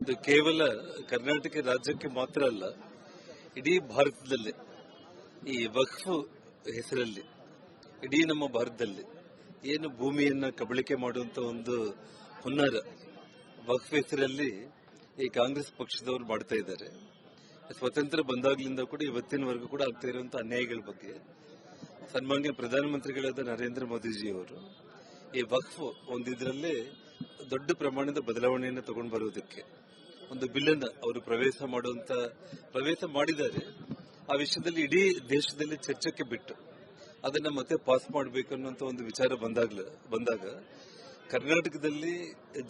ಇದು ಕೇವಲ ಕರ್ನಾಟಕ ರಾಜ್ಯಕ್ಕೆ ಮಾತ್ರ ಅಲ್ಲ, ಇಡೀ ಭಾರತದಲ್ಲಿ ಈ ವಕ್ಫ್ ಹೆಸರಲ್ಲಿ ಇಡೀ ನಮ್ಮ ಭಾರತದಲ್ಲಿ ಏನು ಭೂಮಿಯನ್ನ ಕಬಳಿಕೆ ಮಾಡುವಂತ ಒಂದು ಹುನ್ನಾರ ವಕ್ಫ್ ಹೆಸರಲ್ಲಿ ಈ ಕಾಂಗ್ರೆಸ್ ಪಕ್ಷದವರು ಮಾಡ್ತಾ ಇದ್ದಾರೆ. ಸ್ವತಂತ್ರ ಬಂದಾಗ್ಲಿಂದ ಕೂಡ ಇವತ್ತಿನವರೆಗೂ ಕೂಡ ಆಗ್ತಾ ಇರುವಂತಹ ಅನ್ಯಾಯಗಳ ಬಗ್ಗೆ ಸನ್ಮಾನ್ಯ ಪ್ರಧಾನಮಂತ್ರಿಗಳಾದ ನರೇಂದ್ರ ಮೋದಿಜಿಯವರು ಈ ವಕ್ಫ್ ಒಂದಿದ್ರಲ್ಲೇ ದೊಡ್ಡ ಪ್ರಮಾಣದ ಬದಲಾವಣೆಯನ್ನು ತಗೊಂಡು ಬರುವುದಕ್ಕೆ ಒಂದು ಬಿಲ್ ಅನ್ನು ಅವರು ಪ್ರವೇಶ ಮಾಡಿದ್ದಾರೆ. ಆ ವಿಷಯದಲ್ಲಿ ಇಡೀ ದೇಶದಲ್ಲಿ ಚರ್ಚೆಗೆ ಬಿಟ್ಟು ಅದನ್ನ ಮತ್ತೆ ಪಾಸ್ ಮಾಡಬೇಕು ಅನ್ನುವಂತ ಒಂದು ವಿಚಾರ ಬಂದಾಗ ಕರ್ನಾಟಕದಲ್ಲಿ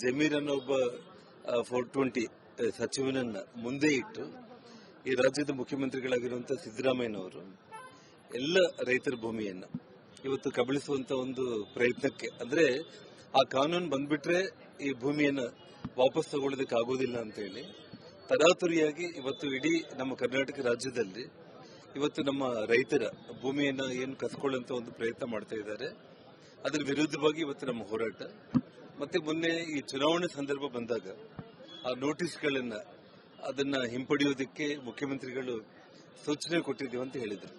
ಜಮೀರ್ ಅನ್ನೋ ಒಬ್ಬ 420 ಸಚಿವನನ್ನ ಮುಂದೆ ಇಟ್ಟು ಈ ರಾಜ್ಯದ ಮುಖ್ಯಮಂತ್ರಿಗಳಾಗಿರುವಂತಹ ಸಿದ್ದರಾಮಯ್ಯನವರು ಎಲ್ಲ ರೈತರ ಭೂಮಿಯನ್ನ ಇವತ್ತು ಕಬಳಿಸುವಂತ ಒಂದು ಪ್ರಯತ್ನಕ್ಕೆ, ಅಂದ್ರೆ ಆ ಕಾನೂನು ಬಂದ್ಬಿಟ್ರೆ ಈ ಭೂಮಿಯನ್ನ ವಾಪಸ್ ತಗೊಳ್ಳೋದಕ್ಕೆ ಆಗೋದಿಲ್ಲ ಅಂತ ಹೇಳಿ ತರಾತುರಿಯಾಗಿ ಇವತ್ತು ಇಡೀ ನಮ್ಮ ಕರ್ನಾಟಕ ರಾಜ್ಯದಲ್ಲಿ ಇವತ್ತು ನಮ್ಮ ರೈತರ ಭೂಮಿಯನ್ನ ಏನು ಕಸ್ಕೊಳ್ಳುವಂತ ಒಂದು ಪ್ರಯತ್ನ ಮಾಡ್ತಾ ಇದ್ದಾರೆ. ಅದರ ವಿರುದ್ಧವಾಗಿ ಇವತ್ತು ನಮ್ಮ ಹೋರಾಟ. ಮತ್ತೆ ಮೊನ್ನೆ ಈ ಚುನಾವಣೆ ಸಂದರ್ಭ ಬಂದಾಗ ಆ ನೋಟಿಸ್ಗಳನ್ನ ಅದನ್ನ ಹಿಂಪಡೆಯೋದಕ್ಕೆ ಮುಖ್ಯಮಂತ್ರಿಗಳು ಸೂಚನೆ ಕೊಟ್ಟಿದ್ದೀವಿ ಅಂತ ಹೇಳಿದ್ರು.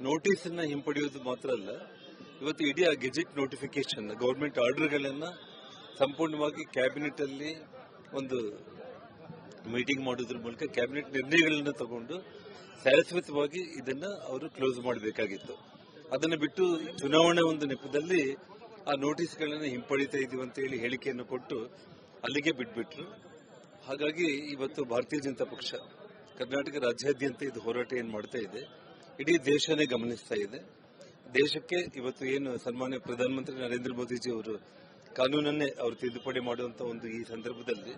ನೋಟಿಸ್ ಅನ್ನ ಹಿಂಪಡೆಯೋದು ಮಾತ್ರ ಅಲ್ಲ, ಇವತ್ತು ಇಡೀ ಆ ಗೆಜೆಟ್ ನೋಟಿಫಿಕೇಶನ್ ಗವರ್ಮೆಂಟ್ ಆರ್ಡರ್ಗಳನ್ನ ಸಂಪೂರ್ಣವಾಗಿ ಕ್ಯಾಬಿನೆಟ್ ಅಲ್ಲಿ ಒಂದು ಮೀಟಿಂಗ್ ಮಾಡೋದ್ರ ಮೂಲಕ ಕ್ಯಾಬಿನೆಟ್ ನಿರ್ಣಯಗಳನ್ನ ತಗೊಂಡು ಶಾಶ್ವತವಾಗಿ ಇದನ್ನ ಅವರು ಕ್ಲೋಸ್ ಮಾಡಬೇಕಾಗಿತ್ತು. ಅದನ್ನು ಬಿಟ್ಟು ಚುನಾವಣೆ ಒಂದು ನೆಪದಲ್ಲಿ ಆ ನೋಟಿಸ್ಗಳನ್ನ ಹಿಂಪಡಿತಾ ಇದೀವಿ ಅಂತ ಹೇಳಿ ಹೇಳಿಕೆಯನ್ನು ಕೊಟ್ಟು ಅಲ್ಲಿಗೆ ಬಿಟ್ಬಿಟ್ರು. ಹಾಗಾಗಿ ಇವತ್ತು ಭಾರತೀಯ ಜನತಾ ಪಕ್ಷ ಕರ್ನಾಟಕ ರಾಜ್ಯಾದ್ಯಂತ ಇದು ಹೋರಾಟ ಏನ್ ಮಾಡ್ತಾ ಇದೆ, ಇಡೀ ದೇಶನೇ ಗಮನಿಸ್ತಾ ಇದೆ. ದೇಶಕ್ಕೆ ಇವತ್ತು ಏನು ಸನ್ಮಾನ್ಯ ಪ್ರಧಾನಮಂತ್ರಿ ನರೇಂದ್ರ ಮೋದಿಜಿ ಅವರು ಕಾನೂನನ್ನೇ ಅವರು ತಿದ್ದುಪಡಿ ಮಾಡುವಂತ ಒಂದು ಈ ಸಂದರ್ಭದಲ್ಲಿ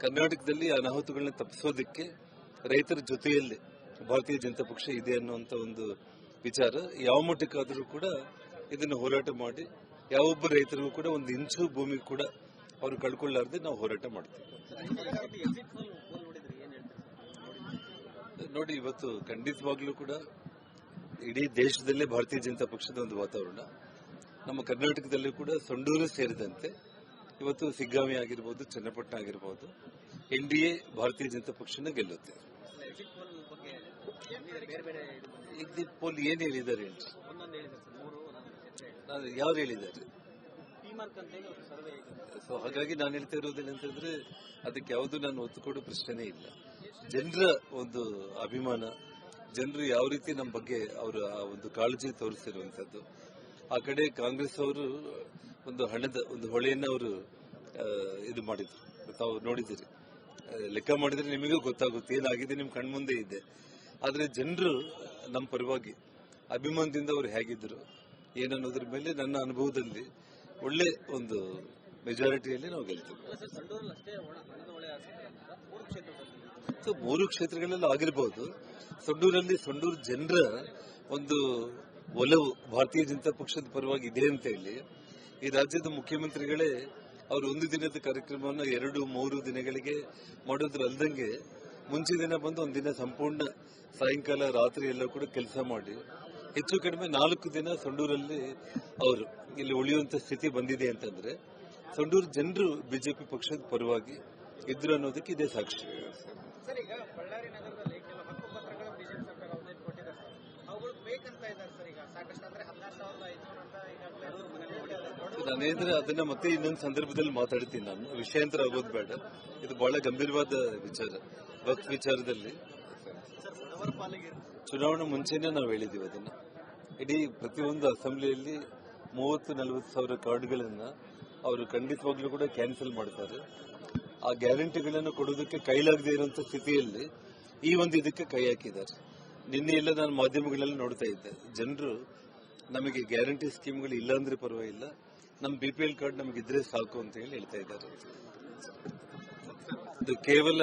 ಕರ್ನಾಟಕದಲ್ಲಿ ಅನಾಹುತಗಳನ್ನ ತಪ್ಪಿಸೋದಕ್ಕೆ ರೈತರ ಜೊತೆಯಲ್ಲಿ ಭಾರತೀಯ ಜನತಾ ಪಕ್ಷ ಇದೆ ಅನ್ನುವಂತ ಒಂದು ವಿಚಾರ ಯಾವ ಮಟ್ಟಕ್ಕಾದರೂ ಕೂಡ ಇದನ್ನು ಹೋರಾಟ ಮಾಡಿ ಯಾವೊಬ್ಬ ರೈತರಿಗೂ ಕೂಡ ಒಂದು ಇಂಚು ಭೂಮಿ ಕೂಡ ಅವರು ಕಳ್ಕೊಳ್ಳಾರ್ದೆ ನಾವು ಹೋರಾಟ ಮಾಡ್ತೀವಿ. ನೋಡಿ, ಇವತ್ತು ಖಂಡಿತವಾಗ್ಲೂ ಕೂಡ ಇಡೀ ದೇಶದಲ್ಲೇ ಭಾರತೀಯ ಜನತಾ ಪಕ್ಷದ ಒಂದು ವಾತಾವರಣ, ನಮ್ಮ ಕರ್ನಾಟಕದಲ್ಲೂ ಕೂಡ ಸೊಂಡೂರು ಸೇರಿದಂತೆ ಇವತ್ತು ಸಿಗ್ಗಾವಿ ಆಗಿರ್ಬೋದು, ಚನ್ನಪಟ್ಟಣ ಆಗಿರ್ಬೋದು, ಎನ್ಡಿಎ ಭಾರತೀಯ ಜನತಾ ಪಕ್ಷನ ಗೆಲ್ಲುತ್ತೆ. ಎಕ್ಸಿಟ್ ಪೋಲ್ ಏನ್ ಹೇಳಿದ್ದಾರೆ? ಯಾರು ಹೇಳಿದ್ದಾರೆ? ಸೊ ಹಾಗಾಗಿ ನಾನು ಹೇಳ್ತಾ ಇರೋದೇನಂತಂದ್ರೆ ಅದಕ್ಕೆ ಯಾವುದು ನಾನು ಒತ್ತು ಕೊಡೋ ಪ್ರಶ್ನೆನೇ ಇಲ್ಲ. ಜನರ ಒಂದು ಅಭಿಮಾನ, ಜನರು ಯಾವ ರೀತಿ ನಮ್ಮ ಬಗ್ಗೆ ಅವರ ಒಂದು ಕಾಳಜಿ ತೋರಿಸಿರುವಂತದ್ದು. ಆ ಕಡೆ ಕಾಂಗ್ರೆಸ್ ಅವರು ಒಂದು ಹಣದ ಒಂದು ಹೊಳೆಯನ್ನ ಅವರು ಇದು ಮಾಡಿದ್ರು, ತಾವು ನೋಡಿದಿರಿ, ಲೆಕ್ಕ ಮಾಡಿದ್ರೆ ನಿಮಗೂ ಗೊತ್ತಾಗುತ್ತೆ ಏನಾಗಿದೆ, ನಿಮ್ ಕಣ್ಮುಂದೆ ಇದೆ. ಆದ್ರೆ ಜನರು ನಮ್ಮ ಪರವಾಗಿ ಅಭಿಮಾನದಿಂದ ಅವರು ಹೇಗಿದ್ರು ಏನನ್ನೋದ್ರ ಮೇಲೆ ನನ್ನ ಅನುಭವದಲ್ಲಿ ಒಳ್ಳೆ ಒಂದು ಮೆಜಾರಿಟಿಯಲ್ಲಿ ನಾವು ಗೆಲ್ತೀವಿ. ಸೊ 3 ಕ್ಷೇತ್ರಗಳಲ್ಲಿ ಆಗಿರಬಹುದು. ಸೊಂಡೂರು ಜನರ ಒಂದು ಒಲವು ಭಾರತೀಯ ಜನತಾ ಪಕ್ಷದ ಪರವಾಗಿ ಇದೆ ಅಂತ ಹೇಳಿ ಈ ರಾಜ್ಯದ ಮುಖ್ಯಮಂತ್ರಿಗಳೇ ಅವರು ಒಂದು ದಿನದ ಕಾರ್ಯಕ್ರಮವನ್ನು 2-3 ದಿನಗಳಿಗೆ ಮಾಡೋದ್ರಲ್ದಂಗೆ ಮುಂಚೆ ದಿನ ಬಂದು ಒಂದಿನ ಸಂಪೂರ್ಣ ಸಾಯಂಕಾಲ ರಾತ್ರಿ ಎಲ್ಲ ಕೂಡ ಕೆಲಸ ಮಾಡಿ ಹೆಚ್ಚು ಕಡಿಮೆ 4 ದಿನ ಸೊಂಡೂರಲ್ಲಿ ಅವರು ಇಲ್ಲಿ ಉಳಿಯುವಂತ ಸ್ಥಿತಿ ಬಂದಿದೆ ಅಂತಂದ್ರೆ ಸೊಂಡೂರು ಜನರು ಬಿಜೆಪಿ ಪಕ್ಷದ ಪರವಾಗಿ ಇದ್ರು ಅನ್ನೋದಕ್ಕೆ ಇದೇ ಸಾಕ್ಷಿ. ನಾನೇಂದ್ರೆ ಅದನ್ನ ಮತ್ತೆ ಇನ್ನೊಂದು ಸಂದರ್ಭದಲ್ಲಿ ಮಾತಾಡ್ತೀನಿ. ನಾನು ವಿಷಯಾಂತರ ಆಗೋದು ಬೇಡ, ಇದು ಬಹಳ ಗಂಭೀರವಾದ ವಿಚಾರ. ವಕ್ಫ್ ವಿಚಾರದಲ್ಲಿ ಚುನಾವಣೆ ಮುಂಚೆನೆ ನಾವು ಹೇಳಿದೀವಿ ಅದನ್ನ. ಇಡೀ ಪ್ರತಿಯೊಂದು ಅಸೆಂಬ್ಲಿಯಲ್ಲಿ 30-40 ಸಾವಿರ ಕಾರ್ಡ್ಗಳನ್ನ ಅವರು ಖಂಡಿತವಾಗ್ಲೂ ಕೂಡ ಕ್ಯಾನ್ಸಲ್ ಮಾಡ್ತಾರೆ. ಆ ಗ್ಯಾರಂಟಿಗಳನ್ನು ಕೊಡೋದಕ್ಕೆ ಕೈಲಾಗದೇ ಇರುವಂತ ಸ್ಥಿತಿಯಲ್ಲಿ ಈ ಒಂದು ಇದಕ್ಕೆ ಕೈ ಹಾಕಿದ್ದಾರೆ. ನಿನ್ನೆ ಎಲ್ಲ ನಾನು ಮಾಧ್ಯಮಗಳಲ್ಲಿ ನೋಡ್ತಾ ಇದ್ದೆ, ಜನರು ನಮಗೆ ಗ್ಯಾರಂಟಿ ಸ್ಕೀಮ್ಗಳು ಇಲ್ಲ ಅಂದ್ರೆ ಪರವಾಗಿಲ್ಲ, ನಮ್ಮ BPL ಕಾರ್ಡ್ ನಮಗಿದ್ರೆ ಸಾಕು ಅಂತ ಹೇಳಿ ಹೇಳ್ತಾ ಇದ್ದಾರೆ. ಇದು ಕೇವಲ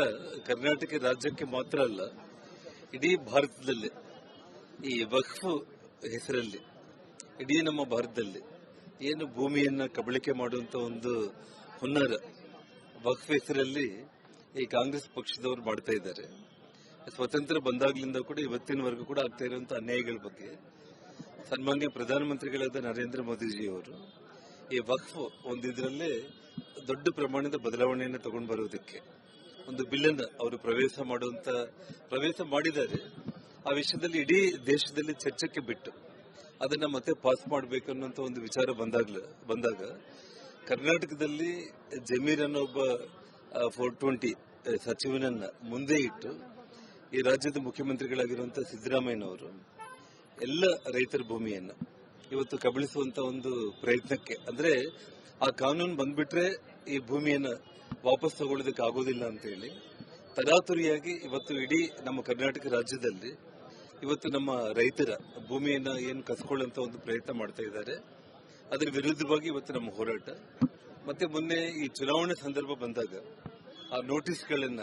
ಕರ್ನಾಟಕ ರಾಜ್ಯಕ್ಕೆ ಮಾತ್ರ ಅಲ್ಲ, ಇಡೀ ಭಾರತದಲ್ಲಿ ಈ ವಕ್ಫ್ ಹೆಸರಲ್ಲಿ ಇಡೀ ನಮ್ಮ ಭಾರತದಲ್ಲಿ ಏನು ಭೂಮಿಯನ್ನ ಕಬಳಿಕೆ ಮಾಡುವಂತ ಒಂದು ಹುನ್ನಾರ ವಕ್ಫ್ ಹೆಸರಲ್ಲಿ ಈ ಕಾಂಗ್ರೆಸ್ ಪಕ್ಷದವರು ಮಾಡ್ತಾ ಇದ್ದಾರೆ. ಸ್ವತಂತ್ರ ಬಂದಾಗ್ಲಿಂದ ಕೂಡ ಇವತ್ತಿನವರೆಗೂ ಕೂಡ ಆಗ್ತಾ ಇರುವಂತಹ ಅನ್ಯಾಯಗಳ ಬಗ್ಗೆ ಸನ್ಮಾನ್ಯ ಪ್ರಧಾನಮಂತ್ರಿಗಳಾದ ನರೇಂದ್ರ ಮೋದಿಜಿಯವರು ಈ ವಕ್ಫ್ ಒಂದಿದ್ರಲ್ಲೇ ದೊಡ್ಡ ಪ್ರಮಾಣದ ಬದಲಾವಣೆಯನ್ನು ತಗೊಂಡು ಬರುವುದಕ್ಕೆ ಒಂದು ಬಿಲ್ ಅನ್ನು ಅವರು ಪ್ರವೇಶ ಮಾಡಿದ್ದಾರೆ. ಆ ವಿಷಯದಲ್ಲಿ ಇಡೀ ದೇಶದಲ್ಲಿ ಚರ್ಚೆಗೆ ಬಿಟ್ಟು ಅದನ್ನ ಮತ್ತೆ ಪಾಸ್ ಮಾಡಬೇಕು ಅನ್ನುವಂತ ಒಂದು ವಿಚಾರ ಬಂದಾಗ ಕರ್ನಾಟಕದಲ್ಲಿ ಜಮೀರ್ ಅನ್ನೋ ಒಬ್ಬ 420 ಸಚಿವನನ್ನ ಮುಂದೆ ಇಟ್ಟು ಈ ರಾಜ್ಯದ ಮುಖ್ಯಮಂತ್ರಿಗಳಾಗಿರುವಂತಹ ಸಿದ್ದರಾಮಯ್ಯನವರು ಎಲ್ಲ ರೈತರ ಭೂಮಿಯನ್ನ ಇವತ್ತು ಕಬಳಿಸುವಂತ ಒಂದು ಪ್ರಯತ್ನಕ್ಕೆ, ಅಂದ್ರೆ ಆ ಕಾನೂನು ಬಂದ್ಬಿಟ್ರೆ ಈ ಭೂಮಿಯನ್ನ ವಾಪಸ್ ತಗೊಳ್ಳೋದಕ್ಕೆ ಆಗೋದಿಲ್ಲ ಅಂತ ಹೇಳಿ ತರಾತುರಿಯಾಗಿ ಇವತ್ತು ಇಡೀ ನಮ್ಮ ಕರ್ನಾಟಕ ರಾಜ್ಯದಲ್ಲಿ ಇವತ್ತು ನಮ್ಮ ರೈತರ ಭೂಮಿಯನ್ನ ಏನು ಕಸ್ಕೊಳ್ಳುವಂತ ಒಂದು ಪ್ರಯತ್ನ ಮಾಡ್ತಾ ಇದ್ದಾರೆ. ಅದರ ವಿರುದ್ಧವಾಗಿ ಇವತ್ತು ನಮ್ಮ ಹೋರಾಟ. ಮತ್ತೆ ಮೊನ್ನೆ ಈ ಚುನಾವಣೆ ಸಂದರ್ಭ ಬಂದಾಗ ಆ ನೋಟಿಸ್ಗಳನ್ನ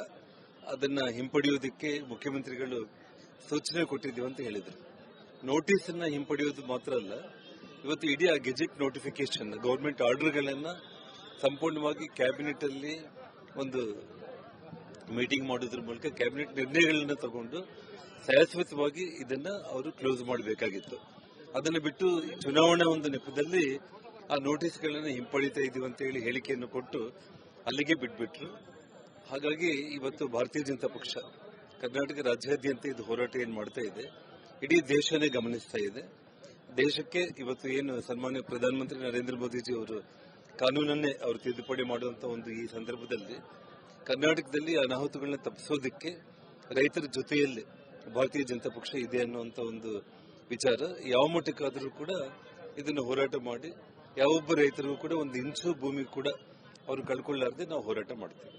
ಅದನ್ನ ಹಿಂಪಡೆಯೋದಕ್ಕೆ ಮುಖ್ಯಮಂತ್ರಿಗಳು ಸೂಚನೆ ಕೊಟ್ಟಿದ್ದೀವಿ ಅಂತ ಹೇಳಿದ್ರು. ನೋಟಿಸ್ ಅನ್ನ ಹಿಂಪಡೆಯೋದು ಮಾತ್ರ ಅಲ್ಲ, ಇವತ್ತು ಇಡೀ ಆ ಗೆಜೆಟ್ ನೋಟಿಫಿಕೇಶನ್ ಗವರ್ಮೆಂಟ್ ಆರ್ಡರ್ಗಳನ್ನ ಸಂಪೂರ್ಣವಾಗಿ ಕ್ಯಾಬಿನೆಟ್ ಅಲ್ಲಿ ಒಂದು ಮೀಟಿಂಗ್ ಮಾಡೋದ್ರ ಮೂಲಕ ಕ್ಯಾಬಿನೆಟ್ ನಿರ್ಣಯಗಳನ್ನ ತಗೊಂಡು ಶಾಶ್ವತವಾಗಿ ಇದನ್ನ ಅವರು ಕ್ಲೋಸ್ ಮಾಡಬೇಕಾಗಿತ್ತು. ಅದನ್ನ ಬಿಟ್ಟು ಚುನಾವಣಾ ಒಂದು ನೆಪದಲ್ಲಿ ಆ ನೋಟಿಸ್ಗಳನ್ನ ಹಿಂಪಡಿತಾ ಇದೀವಿ ಅಂತ ಹೇಳಿ ಹೇಳಿಕೆಯನ್ನು ಕೊಟ್ಟು ಅಲ್ಲಿಗೆ ಬಿಟ್ಬಿಟ್ರು. ಹಾಗಾಗಿ ಇವತ್ತು ಭಾರತೀಯ ಜನತಾ ಪಕ್ಷ ಕರ್ನಾಟಕ ರಾಜ್ಯಾದ್ಯಂತ ಇದು ಹೋರಾಟ ಏನ್ ಮಾಡ್ತಾ ಇದೆ, ಇಡೀ ದೇಶನೇ ಗಮನಿಸ್ತಾ ಇದೆ. ದೇಶಕ್ಕೆ ಇವತ್ತು ಏನು ಸನ್ಮಾನ್ಯ ಪ್ರಧಾನಮಂತ್ರಿ ನರೇಂದ್ರ ಮೋದಿಜಿ ಅವರು ಕಾನೂನನ್ನೇ ಅವರು ತಿದ್ದುಪಡಿ ಮಾಡುವಂತ ಒಂದು ಈ ಸಂದರ್ಭದಲ್ಲಿ ಕರ್ನಾಟಕದಲ್ಲಿ ಅನಾಹುತಗಳನ್ನ ತಪ್ಪಿಸೋದಕ್ಕೆ ರೈತರ ಜೊತೆಯಲ್ಲಿ ಭಾರತೀಯ ಜನತಾ ಪಕ್ಷ ಇದೆ ಅನ್ನುವಂತ ಒಂದು ವಿಚಾರ ಯಾವ ಮಟ್ಟಕ್ಕಾದರೂ ಕೂಡ ಇದನ್ನು ಹೋರಾಟ ಮಾಡಿ ಯಾವೊಬ್ಬ ರೈತರಿಗೂ ಕೂಡ ಒಂದು ಇಂಚು ಭೂಮಿ ಕೂಡ ಅವರು ಕಳ್ಕೊಳ್ಳಾರ್ದೆ ನಾವು ಹೋರಾಟ ಮಾಡ್ತೀವಿ.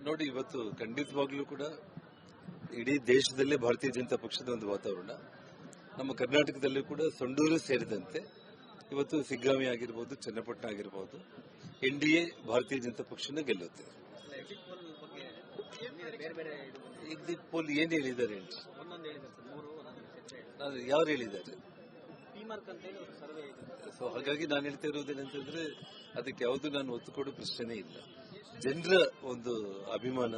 ನೋಡಿ, ಇವತ್ತು ಖಂಡಿತವಾಗ್ಲೂ ಕೂಡ ಇಡೀ ದೇಶದಲ್ಲೇ ಭಾರತೀಯ ಜನತಾ ಪಕ್ಷದ ಒಂದು ವಾತಾವರಣ, ನಮ್ಮ ಕರ್ನಾಟಕದಲ್ಲೂ ಕೂಡ ಸೊಂಡೂರು ಸೇರಿದಂತೆ ಇವತ್ತು ಸಿಗ್ಗಾವಿ ಆಗಿರ್ಬೋದು, ಚನ್ನಪಟ್ಟಣ ಆಗಿರ್ಬೋದು, ಎನ್ಡಿಎ ಭಾರತೀಯ ಜನತಾ ಪಕ್ಷನ ಗೆಲ್ಲುತ್ತೆ. ಎಕ್ಸಿಟ್ ಪೋಲ್ ಏನ್ ಹೇಳಿದ್ದಾರೆ? ಯಾರು ಹೇಳಿದ್ದಾರೆ? ಸೊ ಹಾಗಾಗಿ ನಾನು ಹೇಳ್ತಾ ಇರೋದೇನಂತಂದ್ರೆ ಅದಕ್ಕೆ ಯಾವುದು ನಾನು ಒತ್ತು ಕೊಡೋ ಪ್ರಶ್ನೆನೇ ಇಲ್ಲ. ಜನರ ಒಂದು ಅಭಿಮಾನ,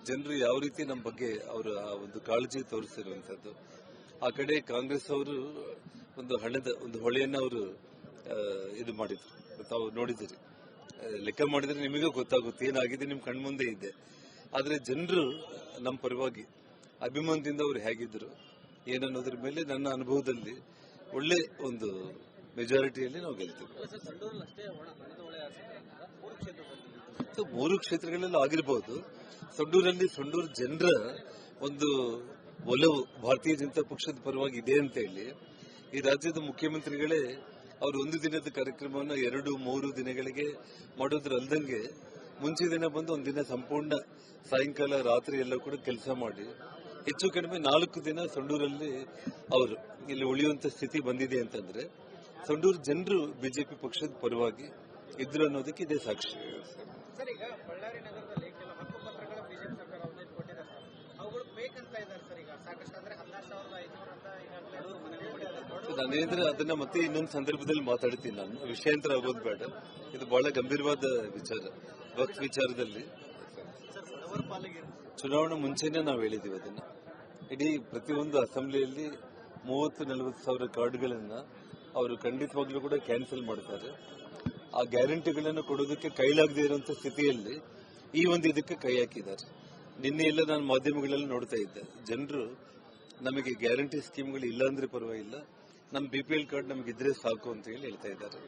ಜನರು ಯಾವ ರೀತಿ ನಮ್ಮ ಬಗ್ಗೆ ಅವರ ಒಂದು ಕಾಳಜಿ ತೋರಿಸಿರುವಂತದ್ದು. ಆ ಕಡೆ ಕಾಂಗ್ರೆಸ್ ಅವರು ಒಂದು ಹಣದ ಒಂದು ಹೊಳೆಯನ್ನ ಅವರು ಇದು ಮಾಡಿದ್ರು, ತಾವು ನೋಡಿದಿರಿ. ಲೆಕ್ಕ ಮಾಡಿದ್ರೆ ನಿಮಗೆ ಗೊತ್ತಾಗುತ್ತೆ ಏನಾಗಿದೆ, ನಿಮ್ ಕಣ್ಮುಂದೆ ಇದೆ. ಆದ್ರೆ ಜನರು ನಮ್ಮ ಪರವಾಗಿ ಅಭಿಮಾನದಿಂದ ಅವರು ಹೇಗಿದ್ರು ಏನನ್ನೋದ್ರ ಮೇಲೆ ನನ್ನ ಅನುಭವದಲ್ಲಿ ಒಳ್ಳೆ ಒಂದು ಮೆಜಾರಿಟಿಯಲ್ಲಿ ನಾವು ಗೆಲ್ತೀವಿ. 3 ಕ್ಷೇತ್ರಗಳಲ್ಲಿ ಆಗಿರಬಹುದು. ಸೊಂಡೂರು ಜನರ ಒಂದು ಒಲವು ಭಾರತೀಯ ಜನತಾ ಪಕ್ಷದ ಪರವಾಗಿ ಇದೆ ಅಂತ ಹೇಳಿ ಈ ರಾಜ್ಯದ ಮುಖ್ಯಮಂತ್ರಿಗಳೇ ಅವರು ಒಂದು ದಿನದ ಕಾರ್ಯಕ್ರಮವನ್ನು 2-3 ದಿನಗಳಿಗೆ ಮಾಡೋದ್ರಲ್ದಂಗೆ ಮುಂಚೆ ದಿನ ಬಂದು ಒಂದಿನ ಸಂಪೂರ್ಣ ಸಾಯಂಕಾಲ ರಾತ್ರಿ ಎಲ್ಲ ಕೂಡ ಕೆಲಸ ಮಾಡಿ ಹೆಚ್ಚು ಕಡಿಮೆ 4 ದಿನ ಸೊಂಡೂರಲ್ಲಿ ಅವರು ಇಲ್ಲಿ ಉಳಿಯುವಂತ ಸ್ಥಿತಿ ಬಂದಿದೆ ಅಂತಂದ್ರೆ ಸೊಂಡೂರು ಜನರು ಬಿಜೆಪಿ ಪಕ್ಷದ ಪರವಾಗಿ ಇದ್ರು ಅನ್ನೋದಕ್ಕೆ ಇದೇ ಸಾಕ್ಷಿ. ನಾನೇಂದ್ರೆ ಅದನ್ನ ಮತ್ತೆ ಇನ್ನೊಂದು ಸಂದರ್ಭದಲ್ಲಿ ಮಾತಾಡ್ತೀನಿ. ನಾನು ವಿಷಯಾಂತರ ಆಗೋದು ಬೇಡ, ಇದು ಬಹಳ ಗಂಭೀರವಾದ ವಿಚಾರ. ವಕ್ಫ್ ವಿಚಾರದಲ್ಲಿ ಚುನಾವಣೆ ಮುಂಚೆನೆ ನಾವು ಹೇಳಿದೀವಿ ಅದನ್ನ. ಇಡೀ ಪ್ರತಿಯೊಂದು ಅಸೆಂಬ್ಲಿಯಲ್ಲಿ 30-40 ಸಾವಿರ ಕಾರ್ಡ್ಗಳನ್ನ ಅವರು ಖಂಡಿತವಾಗ್ಲೂ ಕೂಡ ಕ್ಯಾನ್ಸಲ್ ಮಾಡ್ತಾರೆ. ಆ ಗ್ಯಾರಂಟಿಗಳನ್ನು ಕೊಡೋದಕ್ಕೆ ಕೈಲಾಗದೇ ಇರುವಂತ ಸ್ಥಿತಿಯಲ್ಲಿ ಈ ಒಂದು ಇದಕ್ಕೆ ಕೈ ಹಾಕಿದ್ದಾರೆ. ನಿನ್ನೆ ಎಲ್ಲ ನಾನು ಮಾಧ್ಯಮಗಳಲ್ಲಿ ನೋಡ್ತಾ ಇದ್ದೆ, ಜನರು ನಮಗೆ ಗ್ಯಾರಂಟಿ ಸ್ಕೀಮ್ಗಳು ಇಲ್ಲ ಅಂದ್ರೆ ಪರವಾಗಿಲ್ಲ, ನಮ್ಮ BPL ಕಾರ್ಡ್ ನಮಗಿದ್ರೆ ಸಾಕು ಅಂತ ಹೇಳಿ ಹೇಳ್ತಾ ಇದ್ದಾರೆ.